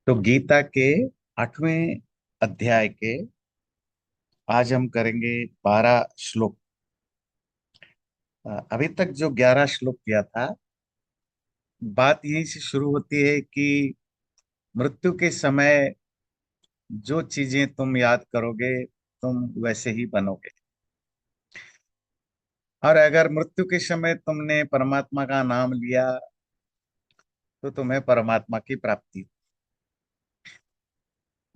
तो गीता के 8वें अध्याय के आज हम करेंगे 12 श्लोक। अभी तक जो 11 श्लोक किया था, बात यहीं से शुरू होती है कि मृत्यु के समय जो चीजें तुम याद करोगे तुम वैसे ही बनोगे। और अगर मृत्यु के समय तुमने परमात्मा का नाम लिया तो तुम्हें परमात्मा की प्राप्ति हो।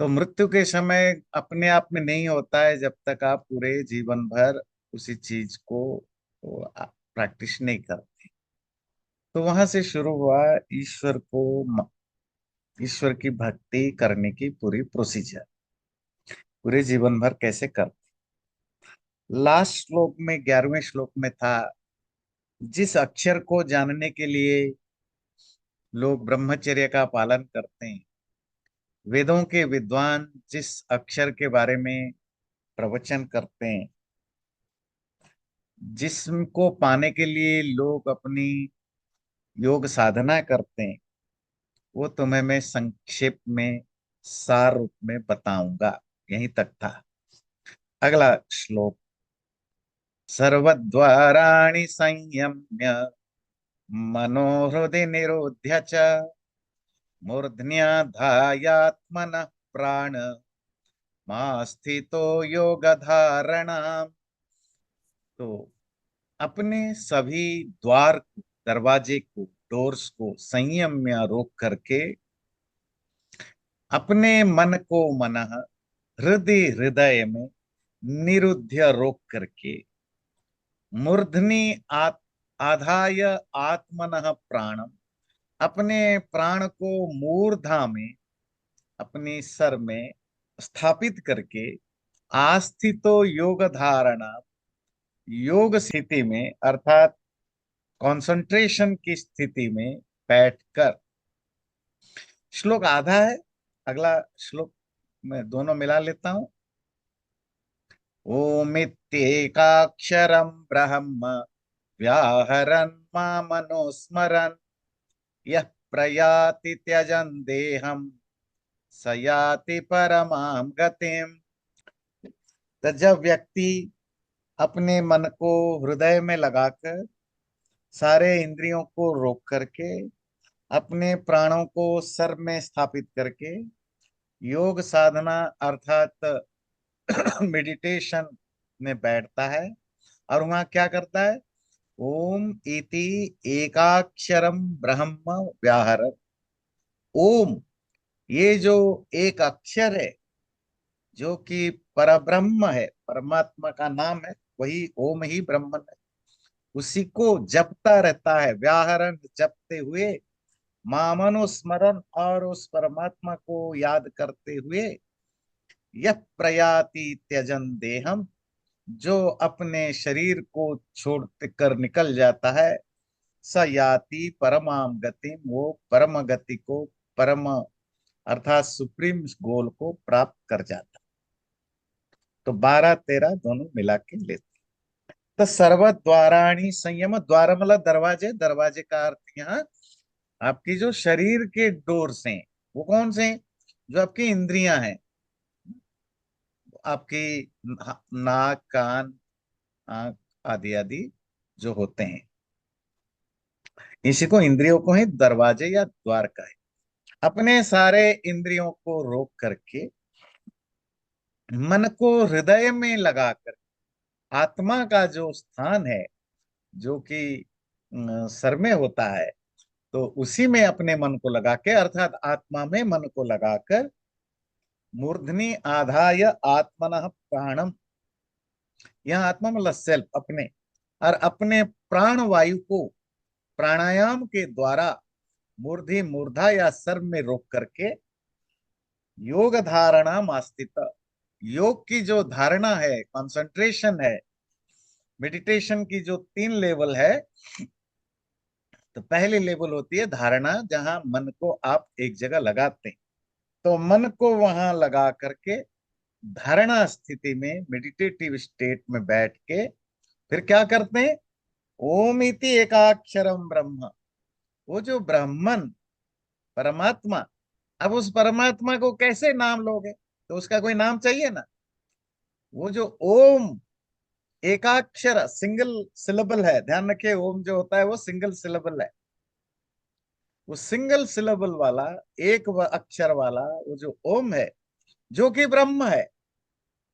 तो मृत्यु के समय अपने आप में नहीं होता है जब तक आप पूरे जीवन भर उसी चीज को प्रैक्टिस नहीं करते। तो वहां से शुरू हुआ ईश्वर की भक्ति करने की पूरी प्रोसीजर, पूरे जीवन भर कैसे कर। लास्ट श्लोक में 11वें श्लोक में था, जिस अक्षर को जानने के लिए लोग ब्रह्मचर्य का पालन करते हैं, वेदों के विद्वान जिस अक्षर के बारे में प्रवचन करते हैं, जिसको पाने के लिए लोग अपनी योग साधना करते हैं, वो तुम्हें मैं संक्षेप में सार रूप में बताऊंगा। यहीं तक था। अगला श्लोक, सर्वद्वाराणि संयम्य मनोहृदि निरोध्य च मूर्ध्न्याधायात्मनः प्राण मा स्थितो योग धारणा। तो अपने सभी दरवाजे को, डोर्स को संयम में रोक करके, अपने मन को मनः, हृदय में निरुद्ध रोक करके, मूर्धनि आधाय आत्मनः प्राणम, अपने प्राण को मूर्धा में, अपने सर में स्थापित करके, आस्थितो योग धारणा, योग स्थिति में अर्थात कंसंट्रेशन की स्थिति में बैठकर। श्लोक आधा है, अगला श्लोक मैं दोनों मिला लेता हूं। ओमित्येकाक्षरं ब्रह्म व्याहरन् मामनुस्मरन् यः प्रयाति त्यजन् देहं स याति परमां गतिम्। तो जब व्यक्ति अपने मन को हृदय में लगाकर, सारे इंद्रियों को रोक करके, अपने प्राणों को सर में स्थापित करके योग साधना अर्थात मेडिटेशन में बैठता है, और वहां क्या करता है, ओम इति एकाक्षरम ब्रह्म व्याहर। ओम, ये जो एक अक्षर है, जो कि परब्रह्म है, परमात्मा का नाम है, वही ओम ही ब्रह्मन है, उसी को जपता रहता है, व्याहरण जपते हुए, मामनुस्मरण, और उस परमात्मा को याद करते हुए, यह प्रयाति त्यजन देहम, जो अपने शरीर को छोड़ कर निकल जाता है, स याति परमाम गति, वो परम गति को, परम अर्थात सुप्रीम गोल को प्राप्त कर जाता। तो 12 13 दोनों मिला के लेते। तो सर्व द्वाराणी संयम, द्वार मतलब दरवाजे, दरवाजे का अर्थ यहाँ आपकी जो शरीर के डोर्स हैं, वो कौन से हैं, जो आपकी इंद्रियां हैं, आपकी नाक कान आंख आदि आदि जो होते हैं, इसी को, इंद्रियों को ही दरवाजे या द्वार का है। अपने सारे इंद्रियों को रोक करके, मन को हृदय में लगाकर, आत्मा का जो स्थान है, जो कि सर में होता है, तो उसी में अपने मन को लगा के, अर्थात आत्मा में मन को लगाकर, मूर्धनि आधाय आत्मनः प्राणम, यह आत्मा मतलब सेल्फ, अपने, और अपने प्राण वायु को प्राणायाम के द्वारा मूर्धि मूर्धा या सर में रोक करके, योग धारणा मास्तित, योग की जो धारणा है, कंसंट्रेशन है, मेडिटेशन की जो 3 लेवल है। तो पहली लेवल होती है धारणा, जहां मन को आप एक जगह लगाते हैं। तो मन को वहां लगा करके धारणा स्थिति में, मेडिटेटिव स्टेट में बैठ के, फिर क्या करते हैं, ओम इति एकाक्षरम ब्रह्म, वो जो ब्राह्मण परमात्मा अब उस परमात्मा को कैसे नाम लोगे? तो उसका कोई नाम चाहिए ना। वो जो ओम एकाक्षर सिंगल सिलेबल है, ध्यान रखिए, ओम जो होता है वो सिंगल सिलेबल है। वो सिंगल सिलेबल वाला अक्षर वाला वो जो ओम है, जो कि ब्रह्म है,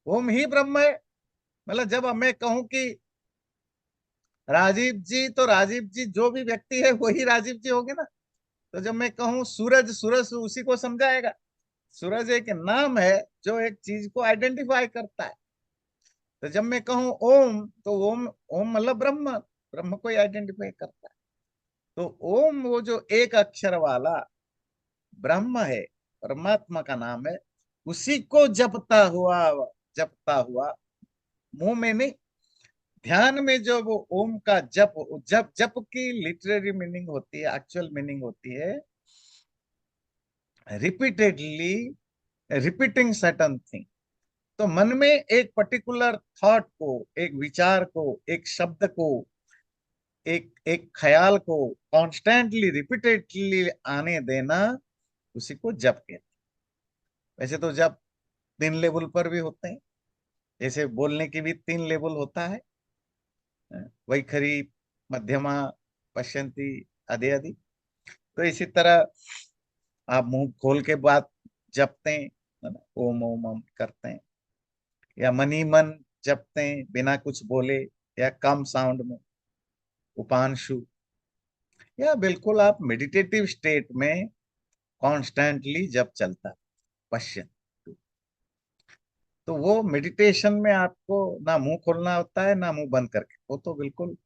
ओम ही ब्रह्म है। मतलब जब मैं कहूं कि राजीव जी, तो राजीव जी जो भी व्यक्ति है वही राजीव जी होंगे ना। तो जब मैं कहूं सूरज, सूरज उसी को समझाएगा। सूरज एक नाम है जो एक चीज को आइडेंटिफाई करता है। तो जब मैं कहूं ओम, तो ओम, ओम मतलब ब्रह्म, ब्रह्म को आइडेंटिफाई करता है। तो ओम वो जो एक अक्षर वाला ब्रह्म है, परमात्मा का नाम है, उसी को जपता हुआ, मुंह में नहीं, ध्यान में जो वो ओम का जप, जप जप की लिटरेरी मीनिंग होती है, एक्चुअल मीनिंग होती है रिपीटेडली रिपीटिंग सर्टन थिंग। तो मन में एक पर्टिकुलर थॉट को, एक विचार को, एक शब्द को, एक एक ख्याल को कॉन्स्टेंटली रिपीटेडली आने देना, उसी को जप कहते हैं। वैसे तो जप 3 लेवल पर भी होते हैं। जैसे बोलने की भी 3 लेवल होता है, वैखरी, मध्यमा, पश्यंती, आदि आदि। तो इसी तरह आप मुंह खोल के बात जपते हैं, है ना, ओम ओम ओम करते हैं, या मनी मन जपते हैं बिना कुछ बोले, या कम साउंड में, उपांशु, या बिल्कुल आप मेडिटेटिव स्टेट में कॉन्स्टेंटली जब चलता है, पश्चिम। तो वो मेडिटेशन में आपको ना मुंह खोलना होता है ना मुंह बंद करके, वो तो बिल्कुल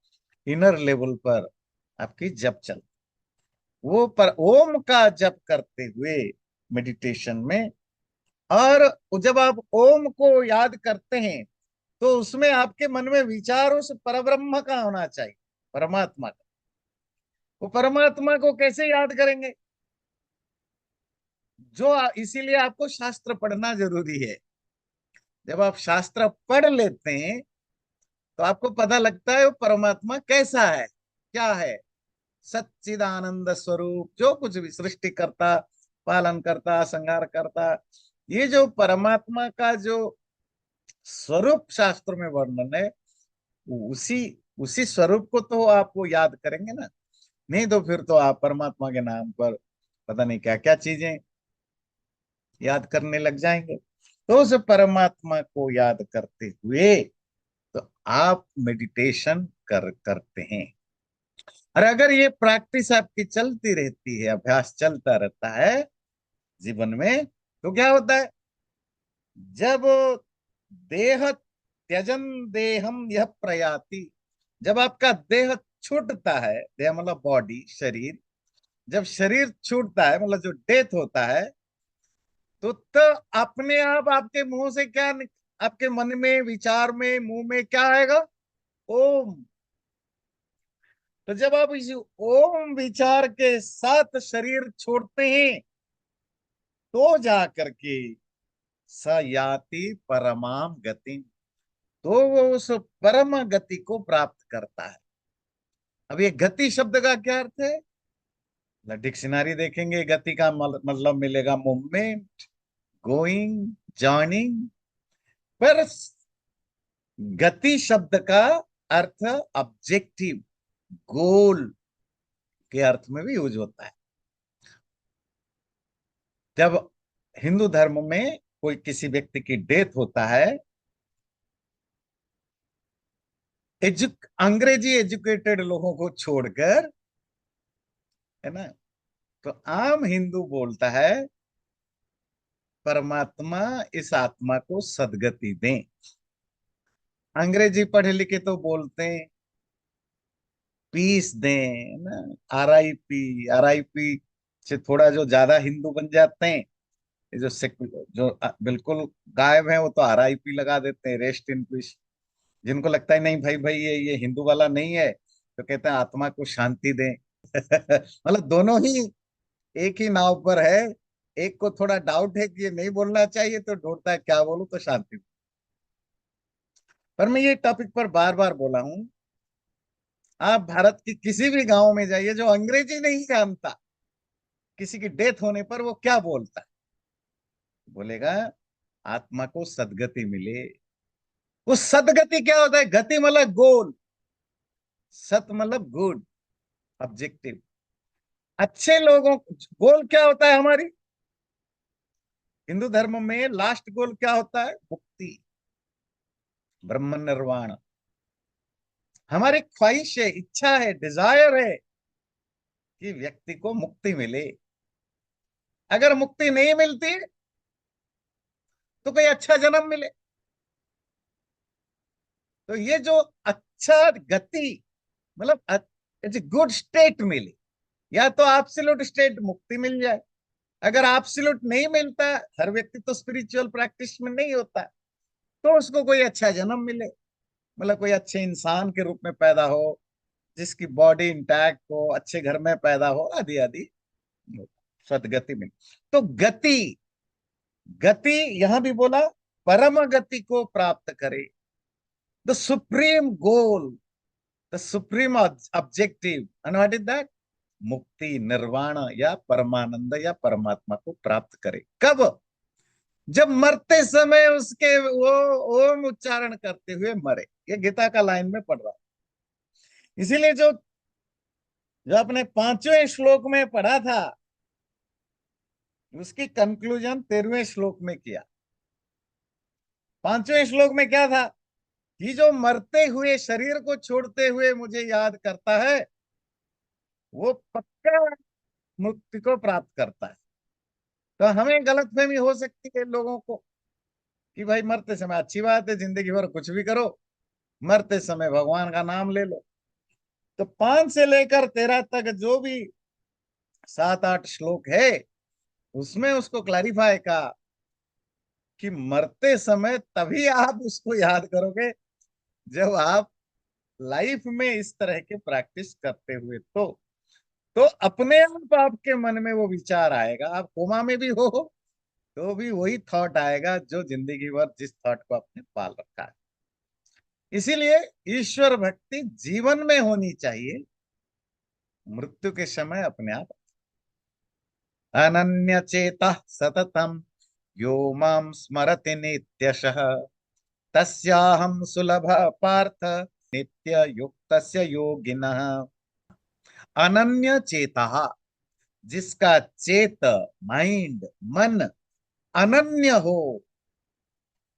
इनर लेवल पर आपकी जप चल, वो पर ओम का जप करते हुए मेडिटेशन में। और जब आप ओम को याद करते हैं, तो उसमें आपके मन में विचार उस परब्रह्म का होना चाहिए, परमात्मा का। वो परमात्मा को कैसे याद करेंगे? इसीलिए आपको शास्त्र पढ़ना जरूरी है। जब आप शास्त्र पढ़ लेते हैं, तो आपको पता लगता है वो परमात्मा कैसा है, क्या है। सच्चिदानंद स्वरूप, जो कुछ भी सृष्टि करता, पालन करता, संहार करता, ये जो परमात्मा का जो स्वरूप शास्त्र में वर्णन है, उसी उसी स्वरूप को तो आपको याद करेंगे ना। नहीं तो फिर तो आप परमात्मा के नाम पर पता नहीं क्या क्या चीजें याद करने लग जाएंगे। तो उस परमात्मा को याद करते हुए तो आप मेडिटेशन करते हैं। और अगर ये प्रैक्टिस आपकी चलती रहती है, अभ्यास चलता रहता है जीवन में, तो क्या होता है? जब देह त्यजन देहम यह प्रयाति, जब आपका देह छूटता है, देह मतलब बॉडी, शरीर, जब शरीर छूटता है मतलब जो डेथ होता है, तो अपने आप आपके मुंह से क्या आपके मन में, विचार में, मुंह में क्या आएगा? ओम। तो जब आप इस ओम विचार के साथ शरीर छोड़ते हैं, तो जा करके स याति परमाम गति, तो वो उस परम गति को प्राप्त करता है। अब ये गति शब्द का क्या अर्थ है? डिक्शनरी देखेंगे, गति का मतलब मिलेगा मूवमेंट, गोइंग, जर्निंग। पर गति शब्द का अर्थ ऑब्जेक्टिव, गोल के अर्थ में भी यूज होता है। जब हिंदू धर्म में कोई किसी व्यक्ति की डेथ होता है, अंग्रेजी एजुकेटेड लोगों को छोड़कर, है ना, तो आम हिंदू बोलता है परमात्मा इस आत्मा को सदगति दें। अंग्रेजी पढ़े लिखे तो बोलते हैं पीस दें ना, RIP, RIP से थोड़ा जो ज्यादा हिंदू बन जाते हैं, ये जो जो बिल्कुल गायब है, वो तो RIP लगा देते हैं, रेस्ट इन पीस। जिनको लगता है नहीं भाई भाई ये हिंदू वाला नहीं है, तो कहते हैं आत्मा को शांति दें। मतलब दोनों ही एक ही नाव पर है। एक को थोड़ा डाउट है कि ये नहीं बोलना चाहिए, तो ढूंढता है क्या बोलूं तो शांति। पर मैं ये टॉपिक पर बार बार बोला हूं, आप भारत की किसी भी गांव में जाइए जो अंग्रेजी नहीं जानता, किसी की डेथ होने पर वो क्या बोलता है? बोलेगा आत्मा को सदगति मिले। वो सदगति क्या होता है? गति मतलब गोल, सत मतलब गुड, ऑब्जेक्टिव। अच्छे लोगों, गोल क्या होता है हमारी? हिंदू धर्म में लास्ट गोल क्या होता है? मुक्ति, ब्रह्म निर्वाण। हमारी ख्वाहिश है, इच्छा है, डिजायर है कि व्यक्ति को मुक्ति मिले। अगर मुक्ति नहीं मिलती तो कोई अच्छा जन्म मिले। तो ये जो अच्छा गति मतलब गुड स्टेट मिले, या तो एब्सोल्यूट स्टेट मुक्ति मिल जाए। अगर एब्सोल्यूट नहीं मिलता, हर व्यक्ति तो स्पिरिचुअल प्रैक्टिस में नहीं होता, तो उसको कोई अच्छा जन्म मिले, मतलब कोई अच्छे इंसान के रूप में पैदा हो, जिसकी बॉडी इंटैक्ट हो, अच्छे घर में पैदा हो, आदि आदि, सदगति मिले। तो गति, गति यहां भी बोला परम गति को प्राप्त करे, the supreme goal, the supreme objective, and what is that? मुक्ति, निर्वाण या परमानंद या परमात्मा को प्राप्त करे। कब? जब मरते समय उसके वो ओम उच्चारण करते हुए मरे। ये गीता का लाइन में पढ़ रहा हूं। इसीलिए जो जो अपने पांचवें श्लोक में पढ़ा था, उसकी कंक्लूजन 13वें श्लोक में किया। पांचवें श्लोक में क्या था? कि जो मरते हुए शरीर को छोड़ते हुए मुझे याद करता है, वो पक्का मुक्ति को प्राप्त करता है। तो हमें गलतफहमी हो सकती है लोगों को कि भाई मरते समय अच्छी बात है, जिंदगी भर कुछ भी करो, मरते समय भगवान का नाम ले लो। तो 5 से लेकर 13 तक जो भी 7-8 श्लोक है, उसमें उसको क्लैरिफाई का कि मरते समय तभी आप उसको याद करोगे जब आप लाइफ में इस तरह के प्रैक्टिस करते हुए, तो अपने आप आपके मन में वो विचार आएगा। आप कोमा में भी हो तो भी वही थॉट आएगा जो जिंदगी भर जिस थॉट को आपने पाल रखा है। इसीलिए ईश्वर भक्ति जीवन में होनी चाहिए, मृत्यु के समय अपने आप। अनन्य चेता सततम यो माम स्मरति नित्यशः तस्याहं सुलभ पार्थ नित्य युक्तस्य योगिनः। अनन्य चेता, जिसका चेत, माइंड, मन अनन्य हो,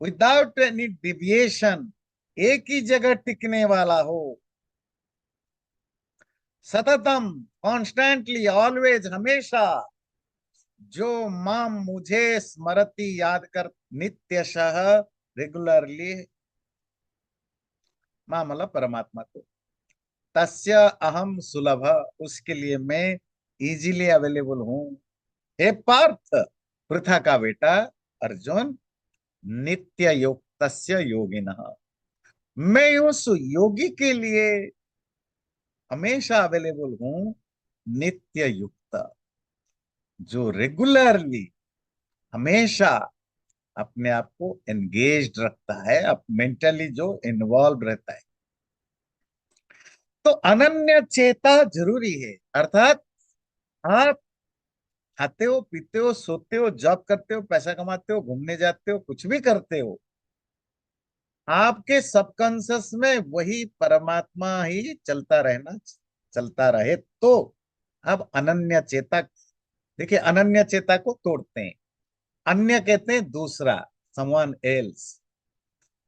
विदाउट एनी डिविएशन, एक ही जगह टिकने वाला हो, सततम, कॉन्स्टेंटली, ऑलवेज, हमेशा, जो माम, मुझे, स्मरति, याद कर, नित्यशः, रेगुलरली, मां मतलब परमात्मा को, तस्य अहम सुलभ, उसके लिए मैं इजीली अवेलेबल हूं। हे पार्थ, पृथा का बेटा अर्जुन, नित्य युक्तस्य योगिनः, मैं उस योगी के लिए हमेशा अवेलेबल हूं, नित्य युक्त, जो रेगुलरली, हमेशा अपने आप को एंगेज्ड रखता है, अब मेंटली जो इन्वॉल्व रहता है। तो अनन्य चेता जरूरी है, अर्थात आप खाते हो, पीते हो, सोते हो, जॉब करते हो, पैसा कमाते हो, घूमने जाते हो, कुछ भी करते हो, आपके सबकॉन्शियस में वही परमात्मा ही चलता रहना, चलता रहे तो। अब अनन्य चेता, देखिए अनन्य चेता को तोड़ते हैं। अन्य कहते हैं दूसरा, समवन एल्स।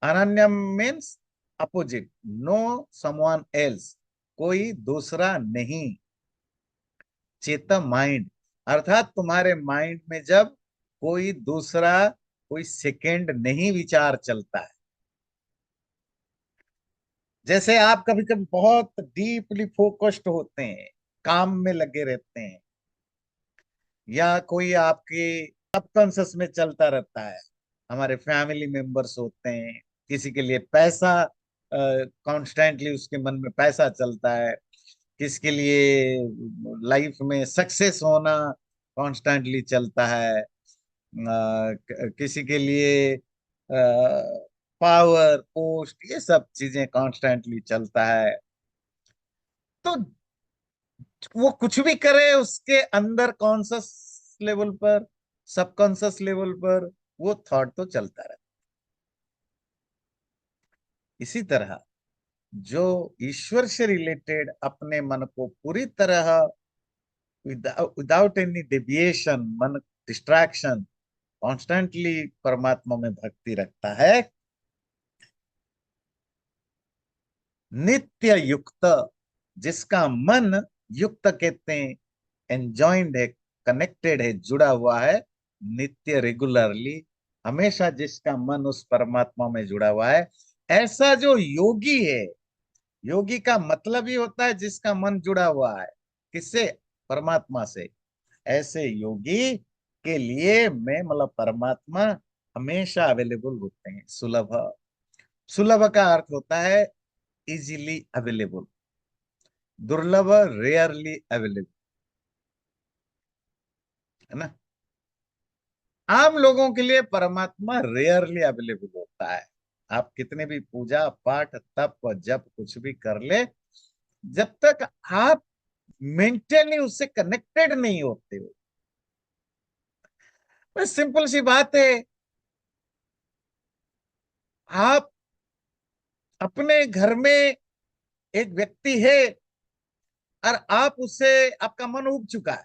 अनन्य means opposite, know someone else, कोई दूसरा नहीं। चेता माइंड, अर्थात तुम्हारे माइंड में जब कोई दूसरा, कोई सेकेंड नहीं विचार चलता है। जैसे आप कभी कभी बहुत डीपली फोकस्ड होते हैं, काम में लगे रहते हैं, या कोई आपके सबकॉन्शियस में चलता रहता है, हमारे फैमिली मेंबर्स होते हैं, किसी के लिए पैसा, कॉन्स्टेंटली उसके मन में पैसा चलता है, किसके लिए लाइफ में सक्सेस होना कॉन्स्टेंटली चलता है, किसी के लिए पावर, पोस्ट, ये सब चीजें कॉन्स्टेंटली चलता है। तो वो कुछ भी करे उसके अंदर कॉन्शियस लेवल पर, सबकॉन्शियस लेवल पर वो थॉट तो चलता रहता। इसी तरह जो ईश्वर से रिलेटेड अपने मन को पूरी तरह विदाउट एनी डेविएशन, मन डिस्ट्रैक्शन, कॉन्स्टेंटली परमात्मा में भक्ति रखता है, नित्य युक्त, जिसका मन युक्त कहते हैं, एंजॉइंड है, कनेक्टेड है, जुड़ा हुआ है, नित्य रेगुलरली, हमेशा जिसका मन उस परमात्मा में जुड़ा हुआ है, ऐसा जो योगी है। योगी का मतलब ही होता है जिसका मन जुड़ा हुआ है, किससे? परमात्मा से। ऐसे योगी के लिए मैं मतलब परमात्मा हमेशा अवेलेबल होते हैं, सुलभ। सुलभ का अर्थ होता है इजीली अवेलेबल, दुर्लभ, रेयरली अवेलेबल, है ना। आम लोगों के लिए परमात्मा रेयरली अवेलेबल होता है। आप कितने भी पूजा पाठ तप जप कुछ भी कर ले, जब तक आप मेंटली उससे कनेक्टेड नहीं होते हो। बस सिंपल सी बात है, आप अपने घर में एक व्यक्ति है और आप उससे, आपका मन उब चुका है,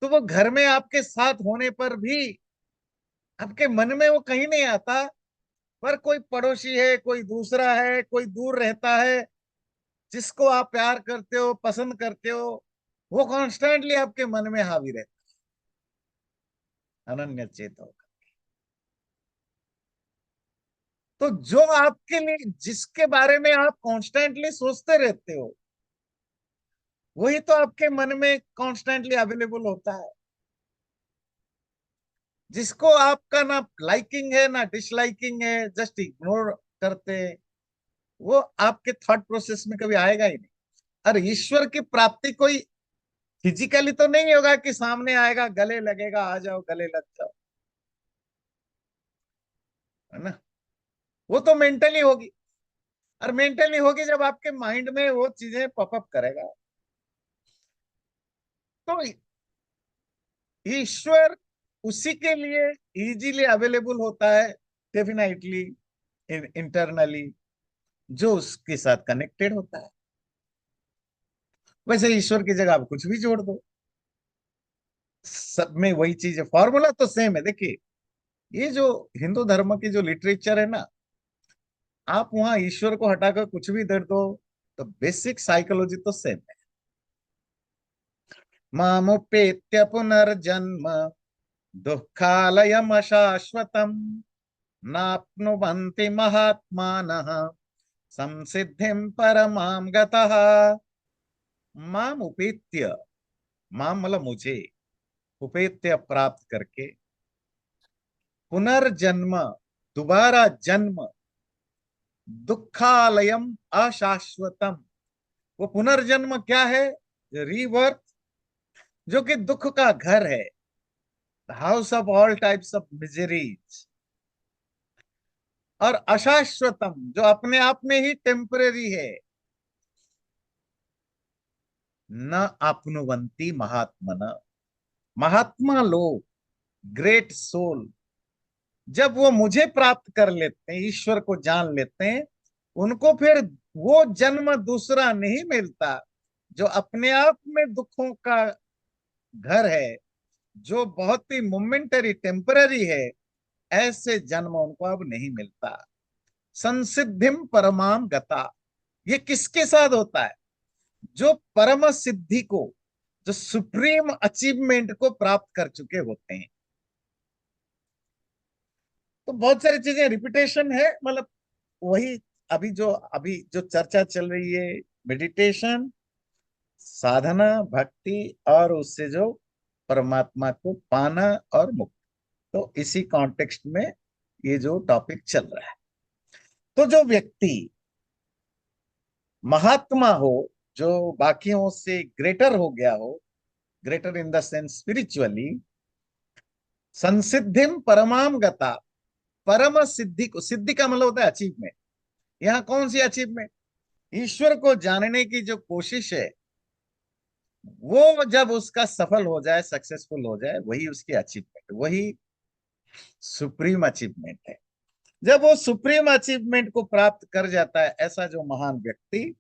तो वो घर में आपके साथ होने पर भी आपके मन में वो कहीं नहीं आता। पर कोई पड़ोसी है, कोई दूसरा है, कोई दूर रहता है, जिसको आप प्यार करते हो, पसंद करते हो, वो कॉन्स्टेंटली आपके मन में हावी रहता है, अनन्य चेत होकर। तो जो आपके लिए, जिसके बारे में आप कॉन्स्टेंटली सोचते रहते हो, वही तो आपके मन में कॉन्स्टेंटली अवेलेबल होता है। जिसको आपका ना लाइकिंग है ना डिसलाइकिंग है, जस्ट इग्नोर करते हैं, वो आपके थॉट प्रोसेस में कभी आएगा ही नहीं। और ईश्वर की प्राप्ति कोई फिजिकली तो नहीं होगा कि सामने आएगा, गले लगेगा, आ जाओ गले लग जाओ, है ना। वो तो मेंटली होगी। और मेंटली होगी जब आपके माइंड में वो चीजें पॉपअप करेगा। तो ईश्वर उसी के लिए इजीली अवेलेबल होता है, डेफिनेटली इंटरनली, जो उसके साथ कनेक्टेड होता है। वैसे ईश्वर की जगह आप कुछ भी जोड़ दो, सब में वही चीज है, फॉर्मूला तो सेम है। देखिए, ये जो हिंदू धर्म की जो लिटरेचर है ना, आप वहां ईश्वर को हटाकर कुछ भी दे दो, तो बेसिक साइकोलॉजी तो सेम है। मामुपेत्य पुनर्जन्म दुःखालयम अशाश्वतम नाप्नुवन्ति महात्मानः संसिद्धिं परमां गतः। माम उपेत्य, माम मतलब मुझे, उपेत्य प्राप्त करके, पुनर्जन्म दोबारा जन्म, दुखालयम अशाश्वतम, वो पुनर्जन्म क्या है? रीबर्थ, जो कि दुख का घर है, house of all types of miseries. और अशाश्वतम, जो अपने आप में ही टेम्परेरी है। न आपनुवंती महात्मन, महात्मा लोग, ग्रेट सोल, जब वो मुझे प्राप्त कर लेते हैं, ईश्वर को जान लेते हैं, उनको फिर वो जन्म दूसरा नहीं मिलता, जो अपने आप में दुखों का घर है, जो बहुत ही मोमेंटरी टेम्पररी है। ऐसे जन्म उनको अब नहीं मिलता। संसिद्धिम परमाम गता, ये किसके साथ होता है? जो परम सिद्धि को, जो सुप्रीम अचीवमेंट को प्राप्त कर चुके होते हैं। तो बहुत सारी चीजें रिपीटेशन है, मतलब वही अभी जो चर्चा चल रही है, मेडिटेशन, साधना, भक्ति, और उससे जो परमात्मा को पाना और मुक्ति। तो इसी कॉन्टेक्स्ट में ये जो टॉपिक चल रहा है। तो जो व्यक्ति महात्मा हो, जो बाकियों से ग्रेटर हो गया हो, greater in the sense spiritually, संसिद्धिम परमाम गता, परम सिद्धि को, सिद्धि का मतलब होता है अचीवमेंट। यहाँ कौन सी अचीवमेंट? ईश्वर को जानने की जो कोशिश है, वो जब उसका सफल हो जाए, सक्सेसफुल हो जाए, वही उसकी अचीवमेंट, वही सुप्रीम अचीवमेंट है। जब वो सुप्रीम अचीवमेंट को प्राप्त कर जाता है ऐसा जो महान व्यक्ति,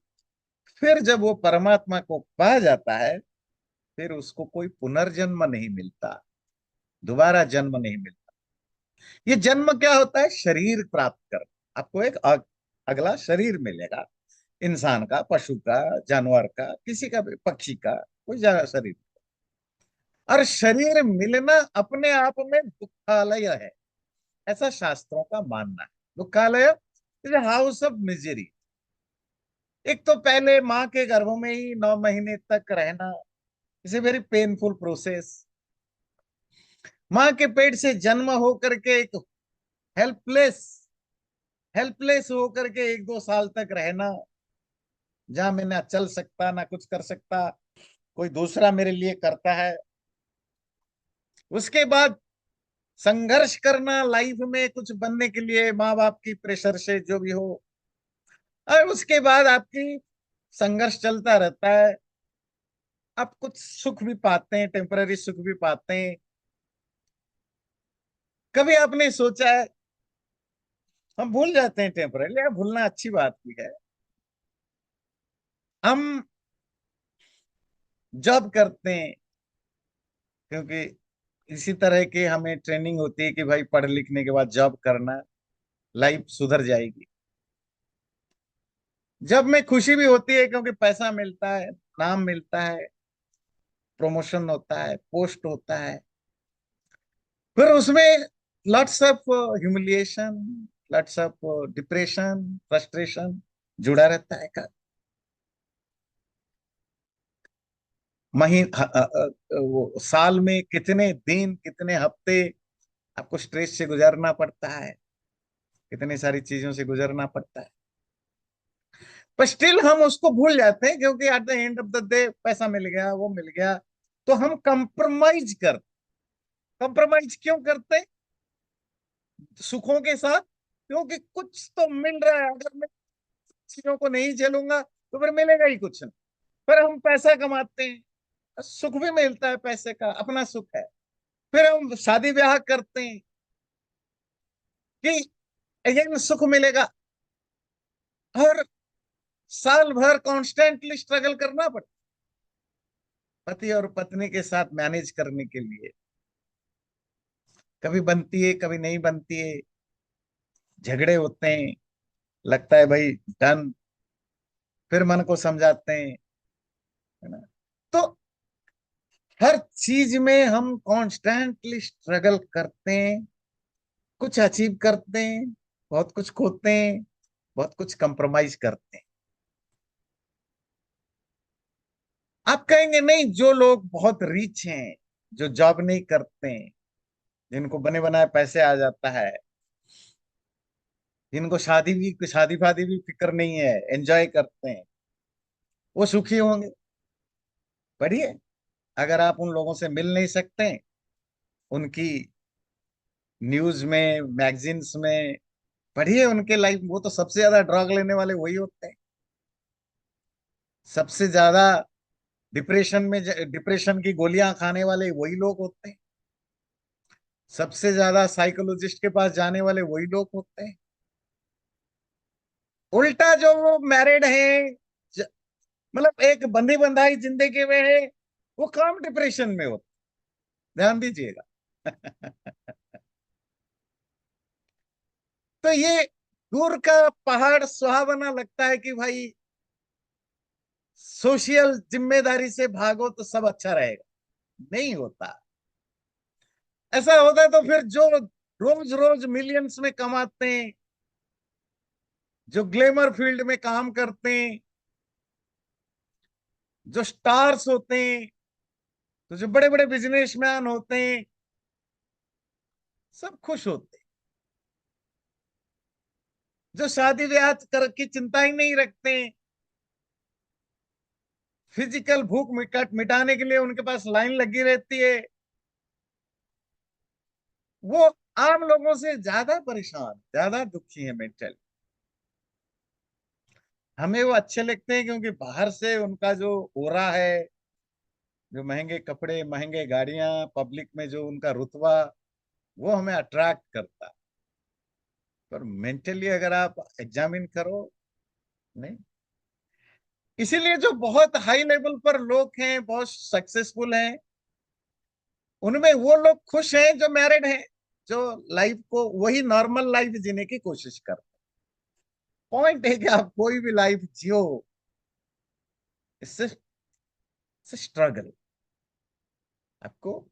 फिर जब वो परमात्मा को पा जाता है, फिर उसको कोई पुनर्जन्म नहीं मिलता, दोबारा जन्म नहीं मिलता। ये जन्म क्या होता है? शरीर प्राप्त कर, आपको एक अगला शरीर मिलेगा, इंसान का, पशु का, जानवर का, किसी का भी, पक्षी का, कोई शरीर। और शरीर मिलना अपने आप में दुखालय है, ऐसा शास्त्रों का मानना है। दुखालय इज हाउस ऑफ मिजरी। एक तो पहले माँ के गर्भ में ही 9 महीने तक रहना, is a very painful process. माँ के पेट से जन्म होकर के एक हेल्पलेस हेल्पलेस होकर के 1-2 साल तक रहना, जहां मैं ना चल सकता ना कुछ कर सकता, कोई दूसरा मेरे लिए करता है। उसके बाद संघर्ष करना लाइफ में कुछ बनने के लिए, माँ बाप की प्रेशर से जो भी हो। और उसके बाद आपकी संघर्ष चलता रहता है, आप कुछ सुख भी पाते हैं, टेम्पररी सुख भी पाते हैं। कभी आपने सोचा है, हम भूल जाते हैं टेम्पररी, भूलना अच्छी बात भी है। हम जॉब करते हैं क्योंकि इसी तरह की हमें ट्रेनिंग होती है कि भाई पढ़ लिखने के बाद जॉब करना, लाइफ सुधर जाएगी। जब में खुशी भी होती है क्योंकि पैसा मिलता है, नाम मिलता है, प्रमोशन होता है, पोस्ट होता है। फिर उसमें lots of humiliation, lots of depression, frustration जुड़ा रहता है का। वो साल में कितने दिन, कितने हफ्ते आपको स्ट्रेस से गुजरना पड़ता है, कितनी सारी चीजों से गुजरना पड़ता है। पर स्टिल हम उसको भूल जाते हैं क्योंकि at the end of the day पैसा मिल गया, वो मिल गया, तो हम कंप्रोमाइज क्यों करते? सुखों के साथ, क्योंकि कुछ तो मिल रहा है। अगर मैं चीजों को नहीं झेलूंगा तो फिर मिलेगा ही कुछ नहीं। फिर हम पैसा कमाते हैं, सुख भी मिलता है, पैसे का अपना सुख है। फिर हम शादी ब्याह करते हैं कि अगेन सुख मिलेगा, और साल भर कॉन्स्टेंटली स्ट्रगल करना पड़ता पति और पत्नी के साथ मैनेज करने के लिए। कभी बनती है, कभी नहीं बनती है, झगड़े होते हैं, लगता है भाई डन, फिर मन को समझाते हैं, है ना। तो हर चीज में हम कॉन्स्टेंटली स्ट्रगल करते हैं, कुछ अचीव करते हैं, बहुत कुछ खोते हैं, बहुत कुछ कंप्रोमाइज करते हैं। आप कहेंगे नहीं, जो लोग बहुत रिच हैं, जो जॉब नहीं करते हैं, जिनको बने बनाए पैसे आ जाता है, जिनको शादी फादी भी फिक्र नहीं है, एंजॉय करते हैं, वो सुखी होंगे। पढ़िए, अगर आप उन लोगों से मिल नहीं सकते, उनकी न्यूज में, मैगजीन्स में पढ़िए उनके लाइफ, वो तो सबसे ज्यादा ड्रग लेने वाले वही होते हैं, सबसे ज्यादा डिप्रेशन की गोलियां खाने वाले वही लोग होते हैं, सबसे ज्यादा साइकोलॉजिस्ट के पास जाने वाले वही लोग होते हैं। उल्टा जो वो मैरिड है, मतलब एक बंधी बंधाई जिंदगी में है, वो कम डिप्रेशन में होता, ध्यान दीजिएगा। तो ये दूर का पहाड़ सुहावना लगता है कि भाई सोशल जिम्मेदारी से भागो तो सब अच्छा रहेगा, नहीं होता। ऐसा होता है तो फिर जो रोज रोज मिलियंस में कमाते हैं, जो ग्लैमर फील्ड में काम करते हैं, जो स्टार्स होते हैं, तो जो बड़े बड़े बिजनेसमैन होते हैं, सब खुश होते हैं। जो शादी ब्याह कर की चिंता ही नहीं रखते हैं, फिजिकल भूख मिटाने के लिए उनके पास लाइन लगी रहती है, वो आम लोगों से ज्यादा परेशान, ज्यादा दुखी है मेंटली। हमें वो अच्छे लगते हैं क्योंकि बाहर से उनका जो ओरा है, जो महंगे कपड़े, महंगे गाड़ियां, पब्लिक में जो उनका रुतबा, वो हमें अट्रैक्ट करता। पर मेंटली अगर आप एग्जामिन करो, नहीं। इसीलिए जो बहुत हाई लेवल पर लोग हैं, बहुत सक्सेसफुल हैं, उनमें वो लोग खुश हैं जो मैरिड हैं, जो लाइफ को वही नॉर्मल लाइफ जीने की कोशिश करते। पॉइंट है कि आप कोई भी लाइफ जियो, इससे स्ट्रगल, आपको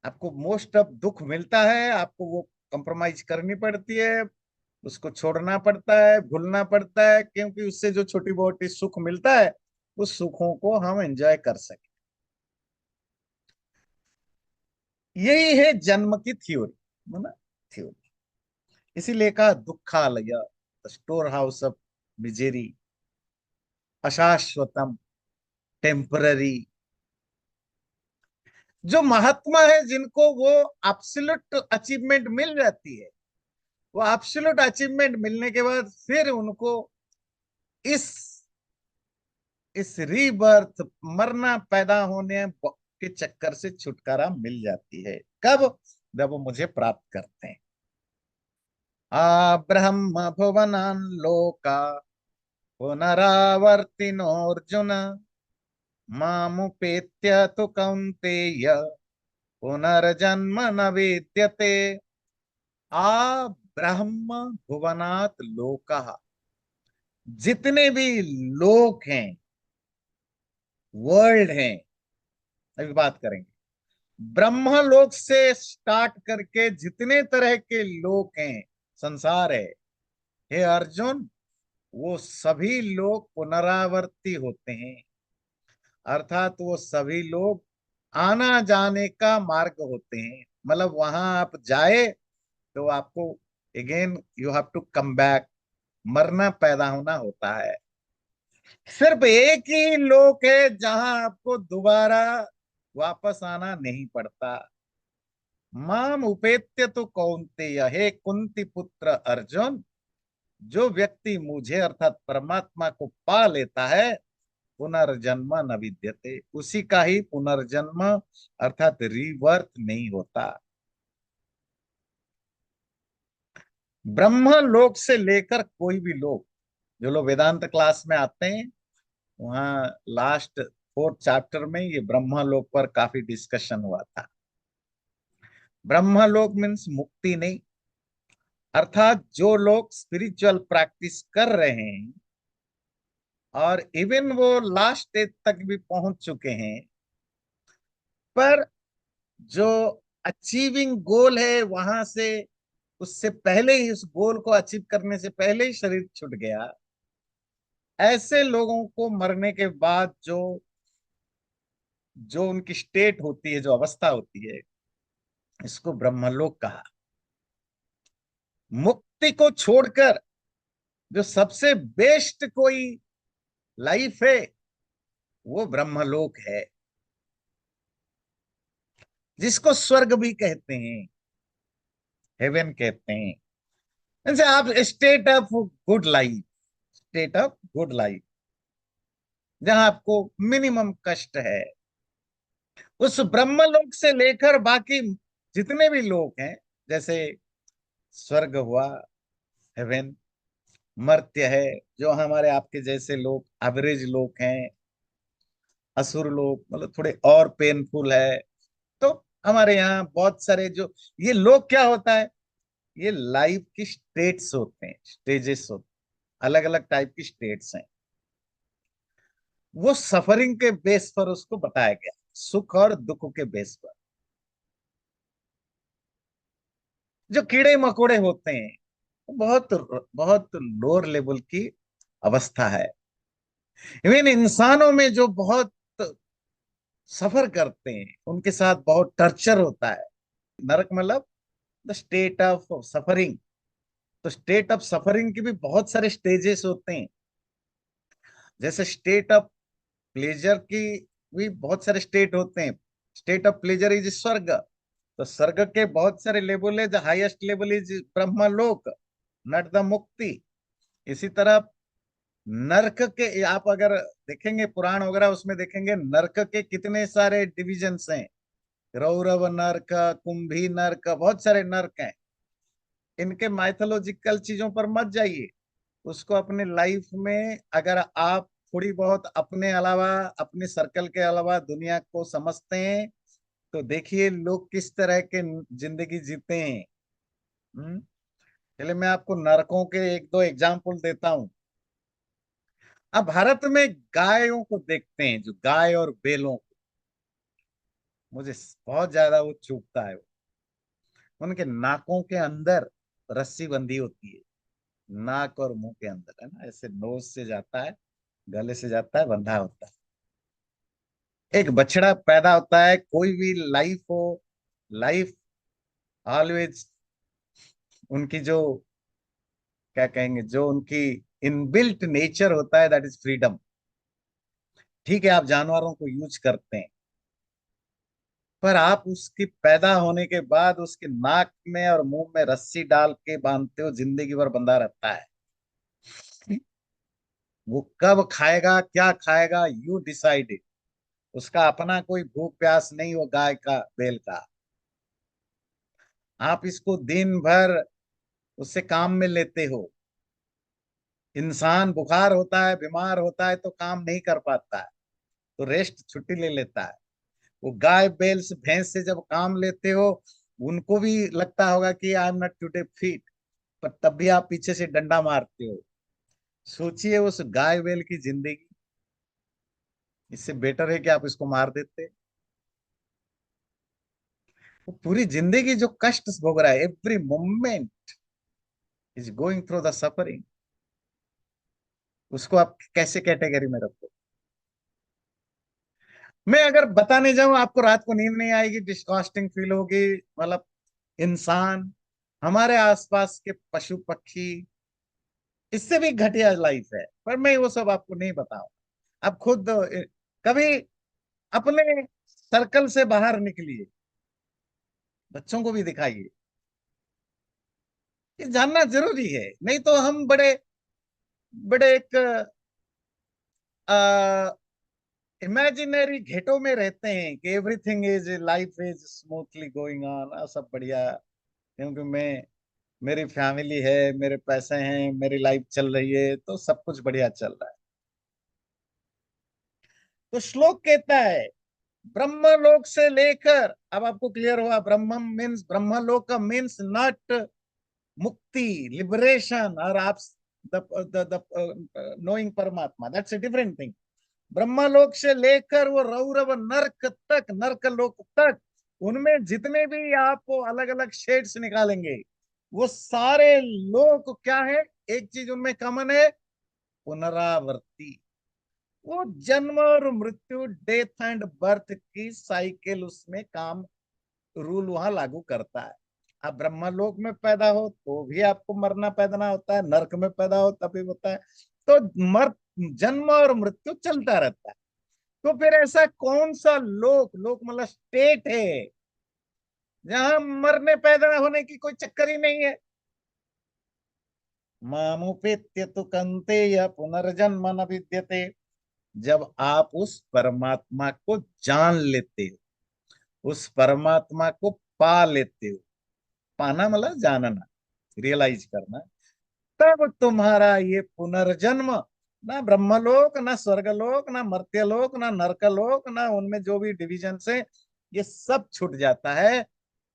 आपको मोस्ट ऑफ दुख मिलता है, आपको वो कंप्रोमाइज करनी पड़ती है, उसको छोड़ना पड़ता है, भूलना पड़ता है, क्योंकि उससे जो छोटी मोटी सुख मिलता है, उस सुखों को हम एंजॉय कर सके। यही है जन्म की थ्योरी, है ना, थ्योरी। इसीलिए कहा दुखालय, स्टोर हाउस ऑफ मिजेरी, अशाश्वतम, टेम्पररी। जो महात्मा है, जिनको वो एब्सोल्यूट अचीवमेंट मिल जाती है, वो एब्सोल्यूट अचीवमेंट मिलने के बाद फिर उनको इस इस रीबर्थ, मरना पैदा होने के चक्कर से छुटकारा मिल जाती है। कब? जब वो मुझे प्राप्त करते हैं। आ ब्रह्म भुवनान लोका पुनरावर्तिनोऽर्जुन मामुपेत्य तु कौन्तेय पुनर्जन्म न विद्यते। आ ब्रह्म भुवनात् लोकः, जितने भी लोक हैं, वर्ल्ड हैं, अभी बात करेंगे। ब्रह्मलोक से स्टार्ट करके जितने तरह के लोक हैं, संसार है, हे अर्जुन, वो सभी लोग पुनरावर्ती होते हैं। अर्थात वो सभी लोग आना जाने का मार्ग होते हैं। मतलब वहां आप जाए तो आपको again you have to come back, मरना पैदा होना होता है। सिर्फ एक ही लोक है जहां आपको दोबारा वापस आना नहीं पड़ता। माम उपेत्य तो कौन्तेय, हे कुंती पुत्र अर्जुन, जो व्यक्ति मुझे अर्थात परमात्मा को पा लेता है, पुनर्जन्म न विद्यते, उसी का ही पुनर्जन्म अर्थात रीबर्थ नहीं होता। ब्रह्म लोक से लेकर कोई भी लोग, जो लोग वेदांत क्लास में आते हैं, वहां लास्ट फोर्थ चैप्टर में ये ब्रह्मलोक पर काफी डिस्कशन हुआ था। ब्रह्मलोक मीन्स मुक्ति नहीं, अर्थात जो लोग स्पिरिचुअल प्रैक्टिस कर रहे हैं और इवन वो लास्ट स्टेज तक भी पहुंच चुके हैं, पर जो अचीविंग गोल है वहां से, उससे पहले ही, उस गोल को अचीव करने से पहले ही शरीर छूट गया, ऐसे लोगों को मरने के बाद जो जो उनकी स्टेट होती है, जो अवस्था होती है, इसको ब्रह्मलोक कहा। मुक्ति को छोड़कर जो सबसे बेस्ट कोई लाइफ है, वो ब्रह्मलोक है, जिसको स्वर्ग भी कहते हैं, हेवन कहते हैं। जैसे आप state of good life, state of good life, जहां आपको मिनिमम कष्ट है, उस ब्रह्मलोक से लेकर बाकी जितने भी लोग हैं, जैसे स्वर्ग हुआ, हेवन, मर्त्य है, जो हमारे आपके जैसे लोग एवरेज लोग हैं, असुर लोग मतलब थोड़े और पेनफुल है, तो हमारे यहाँ बहुत सारे जो ये लोग क्या होता है, ये लाइफ की स्टेट्स होते हैं, स्टेजेस होते हैं, अलग अलग टाइप की स्टेट्स हैं। वो सफरिंग के बेस पर उसको बताया गया, सुख और दुख के बेस पर। जो कीड़े मकोड़े होते हैं, वो बहुत बहुत लोअर लेवल की अवस्था है। इवन इंसानों में जो बहुत सफर करते हैं, उनके साथ बहुत टर्चर होता है। नरक मतलब द स्टेट ऑफ सफरिंग। तो स्टेट ऑफ सफरिंग की भी बहुत सारे स्टेजेस होते हैं। जैसे स्टेट ऑफ प्लेजर की भी बहुत सारे स्टेट होते हैं। स्टेट ऑफ प्लेजर इज स्वर्ग। तो स्वर्ग के बहुत सारे लेवल है, the highest level is Brahmalok, not the mukti. इसी तरह नरक के आप अगर देखेंगे पुराण वगैरह, उसमें देखेंगे नरक के कितने सारे डिविजन्स हैं। रौरव नरक, कुंभी नरक, बहुत सारे नरक हैं। इनके माइथोलॉजिकल चीजों पर मत जाइए। उसको अपने लाइफ में अगर आप थोड़ी बहुत अपने अलावा, अपने सर्कल के अलावा दुनिया को समझते हैं, तो देखिए लोग किस तरह के जिंदगी जीते हैं। चलिए मैं आपको नरकों के एक दो एग्जाम्पल देता हूं। अब भारत में गायों को देखते हैं, जो गाय और बैलों को, मुझे बहुत ज्यादा वो चुभता है। उनके नाकों के अंदर रस्सी बंधी होती है, नाक और मुंह के अंदर, है ना, ऐसे नोज से जाता है, गले से जाता है, बंधा होता है। एक बछड़ा पैदा होता है, कोई भी लाइफ हो, लाइफ ऑलवेज, उनकी जो क्या कहेंगे, जो उनकी इनबिल्ट नेचर होता है, दैट इज फ्रीडम। ठीक है, आप जानवरों को यूज करते हैं, पर आप उसकी पैदा होने के बाद उसके नाक में और मुंह में रस्सी डाल के बांधते हो, जिंदगी भर बंधा रहता है। वो कब खाएगा, क्या खाएगा, यू डिसाइड। उसका अपना कोई भूख प्यास नहीं, वो गाय का, बैल का। आप इसको दिन भर उससे काम में लेते हो। इंसान बुखार होता है, बीमार होता है, तो काम नहीं कर पाता है, तो रेस्ट, छुट्टी ले लेता है। वो गाय बैल से, भैंस से जब काम लेते हो, उनको भी लगता होगा कि I am not today fit, पर तब भी आप पीछे से डंडा मारते हो। सोचिए उस गाय बैल की जिंदगी, इससे बेटर है कि आप इसको मार देते। वो पूरी जिंदगी जो कष्ट भोग रहा है, every moment is going through the suffering, उसको आप कैसे कैटेगरी में रखो। मैं अगर बताने जाऊं, आपको रात को नींद नहीं आएगी, डिस्कॉस्टिंग फील होगी। मतलब इंसान, हमारे आसपास के पशु पक्षी, इससे भी घटिया लाइफ है, पर मैं वो सब आपको नहीं बताऊं। आप खुद कभी अपने सर्कल से बाहर निकलिए, बच्चों को भी दिखाइए। ये जानना जरूरी है, नहीं तो हम बड़े बड़े एक इमेजिनरी घेटों में रहते हैं कि everything is, life is smoothly going on, सब बढ़िया, क्योंकि मैं, मेरी फैमिली है, मेरे पैसे हैं, मेरी लाइफ चल रही है, तो सब कुछ बढ़िया चल रहा है। तो श्लोक कहता है, ब्रह्मलोक से लेकर, अब आपको क्लियर हुआ, ब्रह्म मीन्स, ब्रह्मलोक का मीन्स नॉट मुक्ति, लिबरेशन, और आप द नोइंग परमात्मा, दैट्स ए डिफरेंट थिंग। ब्रह्मलोक से लेकर वो रौरव नरक तक, नरक लोक तक, उनमें जितने भी आप अलग अलग शेड्स निकालेंगे, वो सारे लोक क्या है, एक चीज उनमें कॉमन है, पुनरावृत्ति। वो जन्म और मृत्यु, डेथ एंड बर्थ की साइकिल उसमें काम, रूल वहां लागू करता है। आप ब्रह्मलोक में पैदा हो तो भी आपको मरना पैदना होता है, नरक में पैदा हो तभी होता है। तो मर जन्म और मृत्यु चलता रहता है। तो फिर ऐसा कौन सा लोक, लोक मतलब स्टेट है, जहां मरने पैदा होने की कोई चक्कर ही नहीं है। मामुपेत्य तु कौन्तेय पुनर्जन्म न विद्यते। जब आप उस परमात्मा को जान लेते हो, उस परमात्मा को पा लेते हो, पाना मतलब जानना, रियलाइज करना, तब तुम्हारा ये पुनर्जन्म, ना ब्रह्मलोक, ना स्वर्गलोक, ना मर्त्यलोक, ना नरकलोक, ना उनमें जो भी डिविजन है, ये सब छूट जाता है।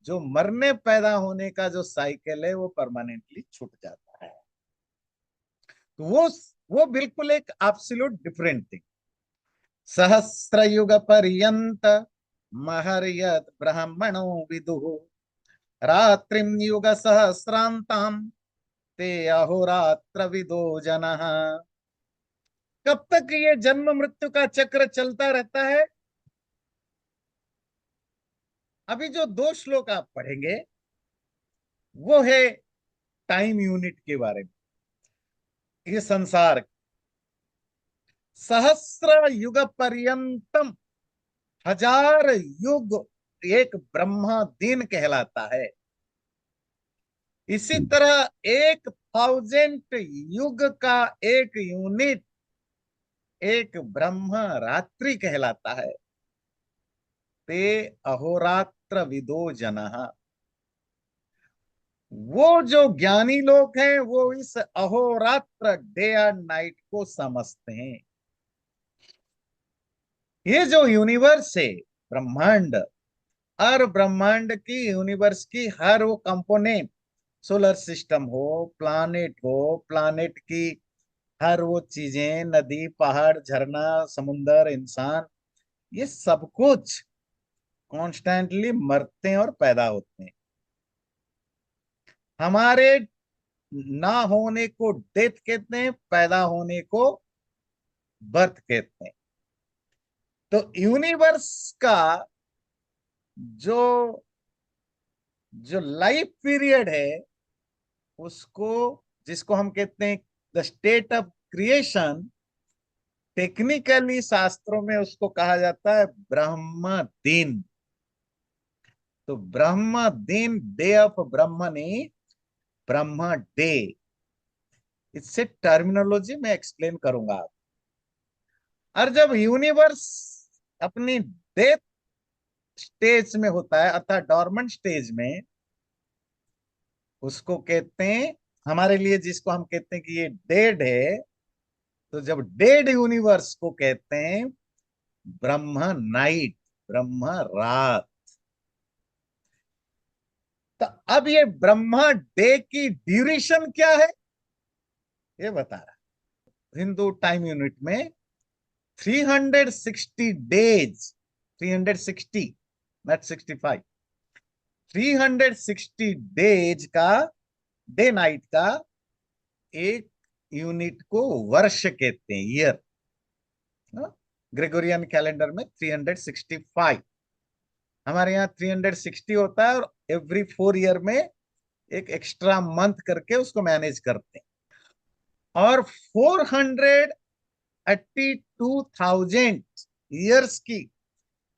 जो मरने पैदा होने का जो साइकिल है, वो परमानेंटली छूट जाता है। तो वो बिल्कुल एक एब्सोल्यूट डिफरेंट थिंग। सहस्र युग पर्यंत महर्यत ब्राह्मणो विदुः, रात्रिम युग सहस्रांताम ते अहोरात्र विदो जनः। कब तक ये जन्म मृत्यु का चक्र चलता रहता है? अभी जो दो श्लोक आप पढ़ेंगे, वो है टाइम यूनिट के बारे में। ये संसार सहस्र युग पर्यंतम, 1000 युग एक ब्रह्मा दिन कहलाता है। इसी तरह 1000 युग का एक यूनिट एक ब्रह्म रात्रि कहलाता है। ते अहोरात्र विदो जनः। वो जो ज्ञानी लोग हैं वो इस अहोरात्र डे एंड नाइट को समझते हैं। ये जो यूनिवर्स है, ब्रह्मांड, और ब्रह्मांड की यूनिवर्स की हर वो कंपोनेंट, सोलर सिस्टम हो, प्लानेट की हर वो चीजें, नदी, पहाड़, झरना, समुंदर, इंसान, ये सब कुछ कॉन्स्टेंटली मरते हैं और पैदा होते हैं। हमारे ना होने को डेथ कहते हैं, पैदा होने को बर्थ कहते हैं। तो यूनिवर्स का जो जो लाइफ पीरियड है, उसको, जिसको हम कहते हैं the state of creation, technically शास्त्रों में उसको कहा जाता है ब्रह्म दिन। तो ब्रह्म दिन, डे ऑफ ब्रह्मणि, ब्रह्म डे, इससे टर्मिनोलॉजी में एक्सप्लेन करूंगा। और जब यूनिवर्स अपनी डेथ स्टेज में होता है, अर्थात डॉर्मेंट स्टेज में, उसको कहते हैं, हमारे लिए जिसको हम कहते हैं कि ये डेड है, तो जब डेड यूनिवर्स को कहते हैं ब्रह्म नाइट, ब्रह्म रात। तो अब ये ब्रह्मा डे की ड्यूरेशन क्या है, ये बता रहा। हिंदू टाइम यूनिट में 360 डेज, 360, नॉट 65, 360 डेज का, डे नाइट का एक यूनिट को वर्ष कहते हैं, ईयर। ग्रेगोरियन कैलेंडर में 365, हमारे यहाँ 360 होता है, और एवरी 4 ईयर में एक एक्स्ट्रा मंथ करके उसको मैनेज करते हैं। और 482,000 ईयर्स की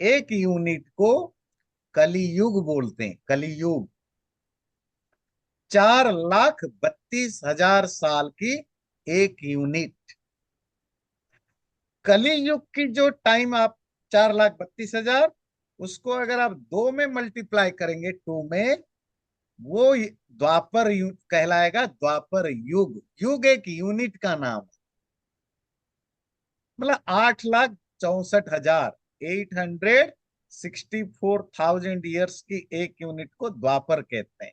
एक यूनिट को कलियुग बोलते हैं, कलियुग। 4,32,000 साल की एक यूनिट। कलियुग की जो टाइम आप 4,32,000, उसको अगर आप 2 में मल्टीप्लाई करेंगे, 2 में, वो द्वापर युग कहलाएगा, द्वापर युग। युग एक यूनिट का नाम है। मतलब 8,64,000, 864,000 ईयर्स की एक यूनिट को द्वापर कहते हैं।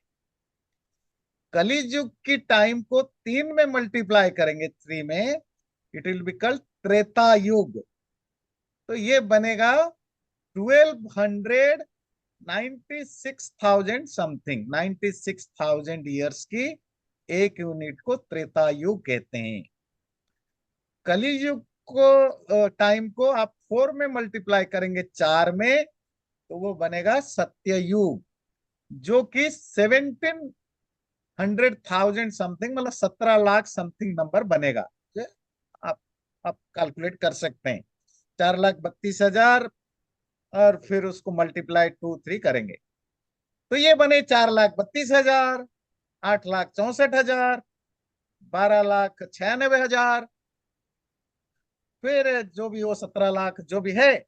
कलियुग की टाइम को 3 में मल्टीप्लाई करेंगे, 3 में, it will be called Treta युग। तो ये बनेगा 1296,000 समथिंग, 96,000 ईयर्स की एक यूनिट को त्रेता युग कहते हैं। कलियुग को टाइम को आप 4 में मल्टीप्लाई करेंगे, 4 में, तो वो बनेगा सत्ययुग, जो कि 1700,000 समथिंग, मतलब 17 लाख समथिंग नंबर बनेगा। ये आप आप कैलकुलेट कर सकते हैं। 4,32,000 और फिर उसको मल्टीप्लाई 2 3 करेंगे, तो ये बने 4,32,000, 8,64,000, 12,96,000, फिर जो भी हो 17 लाख जो भी है,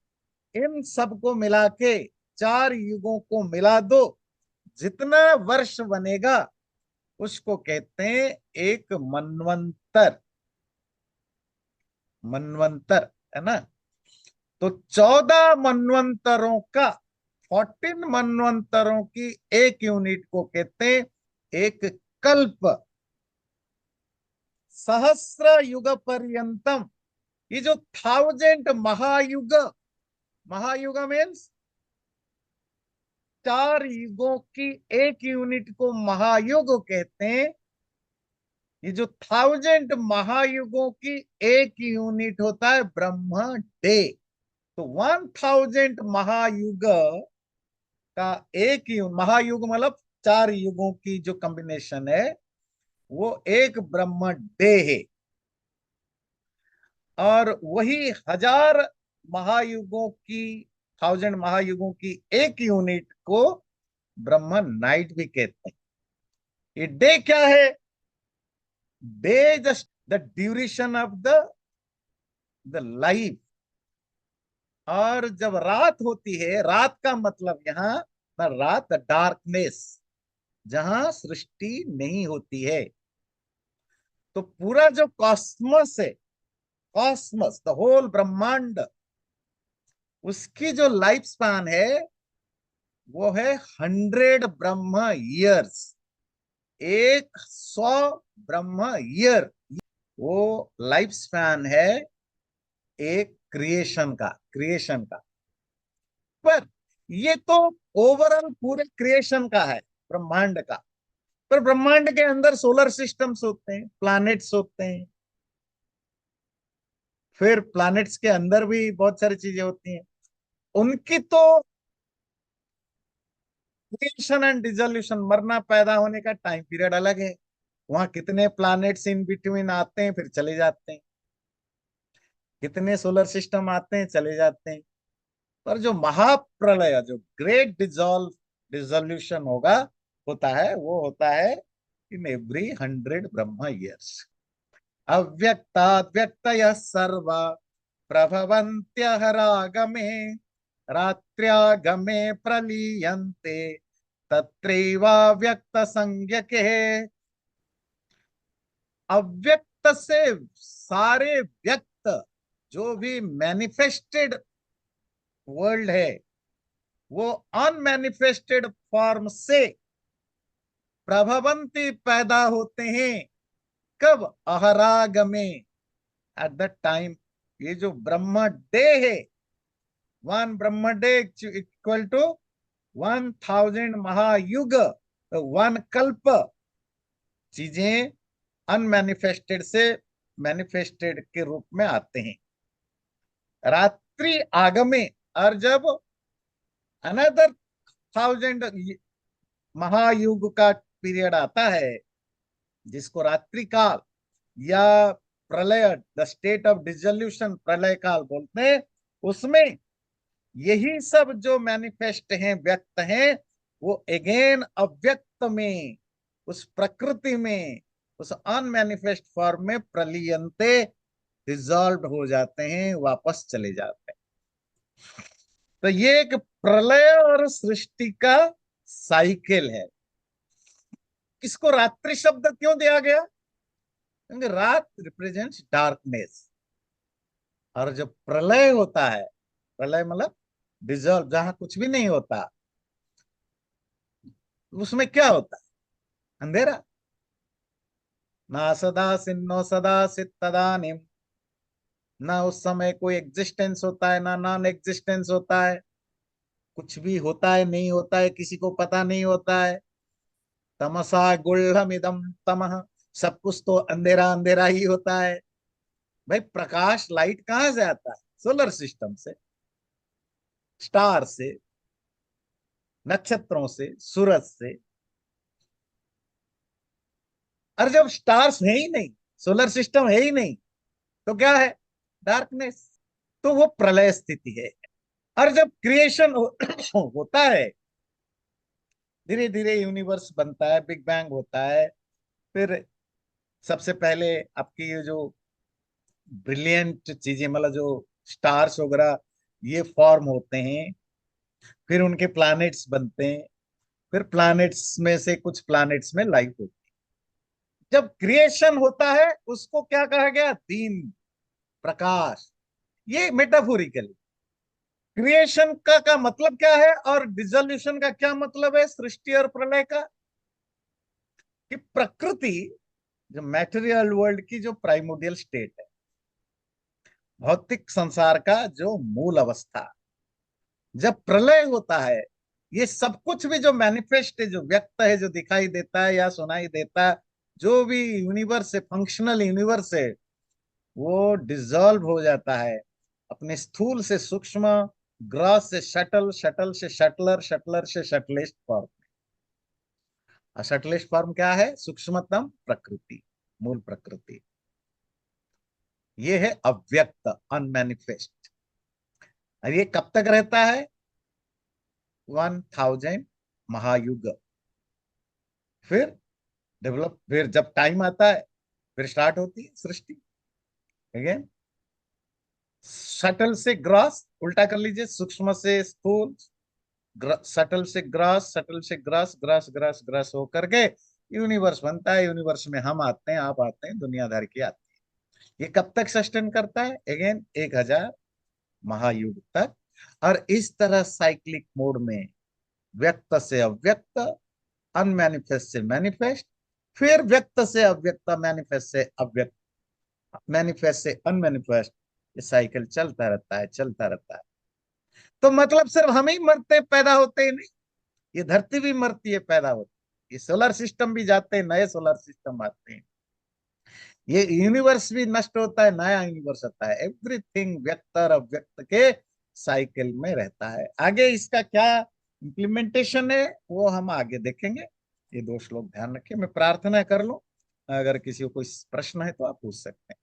इन सबको मिला के 4 युगों को मिला दो, जितना वर्ष बनेगा उसको कहते हैं एक मनवंतर। मनवंतर है ना। तो 14 मनवंतरों का, 14 मनवंतरों की एक यूनिट को कहते हैं एक कल्प। सहस्र युग पर्यंतम, ये जो 1000 महायुग, महायुग मीन्स 4 युगों की एक यूनिट को महायुग कहते हैं। ये जो 1000 महायुगों की एक यूनिट होता है ब्रह्म डे। तो 1000 महायुग का एक युग, महायुग मतलब 4 युगों की जो कॉम्बिनेशन है, वो एक ब्रह्म डे है। और वही 1000 महायुगों की, 1000 महायुगों की एक यूनिट को ब्रह्म नाइट भी कहते हैं। ये डे क्या है? Day just the duration of the life. और जब रात होती है, रात का मतलब यहाँ न रात, डार्कनेस, जहां सृष्टि नहीं होती है। तो पूरा जो कॉस्मस है, कॉस्मस द होल ब्रह्मांड, उसकी जो लाइफ स्पैन है वो है 100 ब्रह्म ईयर्स। 100 ब्रह्म ईयर, वो लाइफ स्पैन है एक क्रिएशन का। पर ये तो ओवरऑल पूरे क्रिएशन का है, ब्रह्मांड का। पर ब्रह्मांड के अंदर सोलर सिस्टम्स होते हैं, प्लैनेट्स होते हैं, फिर प्लैनेट्स के अंदर भी बहुत सारी चीजें होती हैं। उनकी तो क्रिएशन एंड डिसोल्यूशन, मरना पैदा होने का टाइम पीरियड अलग है। वहां कितने प्लैनेट्स इन बिटवीन आते हैं फिर चले जाते हैं, कितने सोलर सिस्टम आते हैं चले जाते हैं। पर जो महाप्रलय, जो ग्रेट डिसोल्यूशन होता है, वो होता है इन एवरी 100 ब्रह्म ईयर्स। अव्यक्ताद्व्यक्तयः सर्वा प्रभवन्त्यहरागमे, रात्र्यागमे प्रलीयन्ते, तत्रैवाव्यक्त संज्ञके। अव्यक्त से सारे व्यक्त, जो भी मैनिफेस्टेड वर्ल्ड है, वो अनमैनिफेस्टेड फॉर्म से प्रभवंती पैदा होते हैं। कब? अहरागमे, एट द टाइम। ये जो ब्रह्म डे है, 1 ब्रह्म डे इक्वल टू 1000 महायुग, 1 कल्प। चीजें अनमैनिफेस्टेड से मैनिफेस्टेड के रूप में आते हैं। रात्रि आगमे, और जब अनदर 1000 महायुग का पीरियड आता है, जिसको रात्रि काल या प्रलय, द स्टेट ऑफ डिसोल्यूशन, प्रलय काल बोलते हैं, उसमें यही सब जो मैनिफेस्ट हैं, व्यक्त हैं, वो अगेन अव्यक्त में, उस प्रकृति में, उस अनमैनिफेस्ट फॉर्म में प्रलीयंते, डिसॉल्व हो जाते हैं, वापस चले जाते हैं। तो ये एक प्रलय और सृष्टि का साइकिल है। इसको रात्रि शब्द क्यों दिया गया? क्योंकि रात रिप्रेजेंट्स डार्कनेस, और जब प्रलय होता है, प्रलय मतलब डिजॉल्व, जहां कुछ भी नहीं होता, उसमें क्या होता है? अंधेरा। ना सदा सिन्नो सदा सित तदानिम, ना उस समय कोई एग्जिस्टेंस होता है, ना नॉन एग्जिस्टेंस होता है। कुछ भी होता है नहीं होता है किसी को पता नहीं होता है। तमसा गुल्लम इदम तमः, सब कुछ तो अंधेरा अंधेरा ही होता है। भाई प्रकाश, लाइट कहाँ से आता है? सोलर सिस्टम से, स्टार से, नक्षत्रों से, सूरज से। और जब स्टार्स है ही नहीं, सोलर सिस्टम है ही नहीं, तो क्या है? डार्कनेस। तो वो प्रलय स्थिति है। और जब होता है, धीरे धीरे यूनिवर्स बनता है, बिग बैंग होता है। फिर सबसे पहले आपकी ये जो ब्रिलियंट चीजें, मतलब जो स्टार्स वगैरह, ये फॉर्म होते हैं। फिर उनके प्लैनेट्स बनते हैं। फिर प्लैनेट्स में से कुछ प्लैनेट्स में लाइफ होती है। जब क्रिएशन होता है, उसको क्या कहा गया? दीन, प्रकाश। ये मेटाफोरिकली क्रिएशन का मतलब क्या है, और डिसोल्यूशन का क्या मतलब है, सृष्टि और प्रलय का? कि प्रकृति, जो मैटेरियल वर्ल्ड की जो प्राइमोडियल स्टेट है, भौतिक संसार का जो मूल अवस्था, जब प्रलय होता है, ये सब कुछ भी जो मैनिफेस्ट है, जो व्यक्त है, जो दिखाई देता है या सुनाई देता है, जो भी यूनिवर्स है, फंक्शनल यूनिवर्स है, वो डिसॉल्व हो जाता है अपने स्थूल से सूक्ष्म, ग्रॉस से शटल, शटल से शटलर, शटलर से शटलेस्ट फॉर्म। और शटलेस्ट फॉर्म क्या है? सूक्ष्मतम प्रकृति, मूल प्रकृति। ये है अव्यक्त, अनमैनिफेस्ट। और ये कब तक रहता है? 1000 महायुग। फिर डेवलप, फिर जब टाइम आता है फिर स्टार्ट होती है सृष्टि। अगेन, सटल से ग्रॉस, उल्टा कर लीजिए, सूक्ष्म से स्थूल, सटल से ग्रास, सटल से ग्रास, ग्रास ग्रास ग्रास होकर के यूनिवर्स बनता है। यूनिवर्स में हम आते हैं, आप आते हैं, दुनियादारी की आती है। ये कब तक सस्टेन करता है? अगेन 1000 महायुग तक। और इस तरह साइक्लिक मोड में व्यक्त से अव्यक्त, अनमैनिफेस्ट से मैनिफेस्ट, फिर व्यक्त से अव्यक्त, मैनिफेस्ट से अव्यक्त, मैनिफेस्ट से अनमैनिफेस्ट, ये साइकिल चलता रहता है, चलता रहता है। तो मतलब सिर्फ हम ही मरते पैदा होते ही नहीं, ये धरती भी मरती है, पैदा होती है, ये सोलर सिस्टम भी जाते हैं, नए सोलर सिस्टम आते हैं, ये यूनिवर्स भी नष्ट होता है, नया यूनिवर्स आता है। एवरीथिंग व्यक्त और अव्यक्त के साइकिल में रहता है। आगे इसका क्या इम्प्लीमेंटेशन है वो हम आगे देखेंगे। ये दो श्लोक ध्यान रखिए। मैं प्रार्थना कर लूं, अगर किसी को कोई प्रश्न है तो आप पूछ सकते हैं।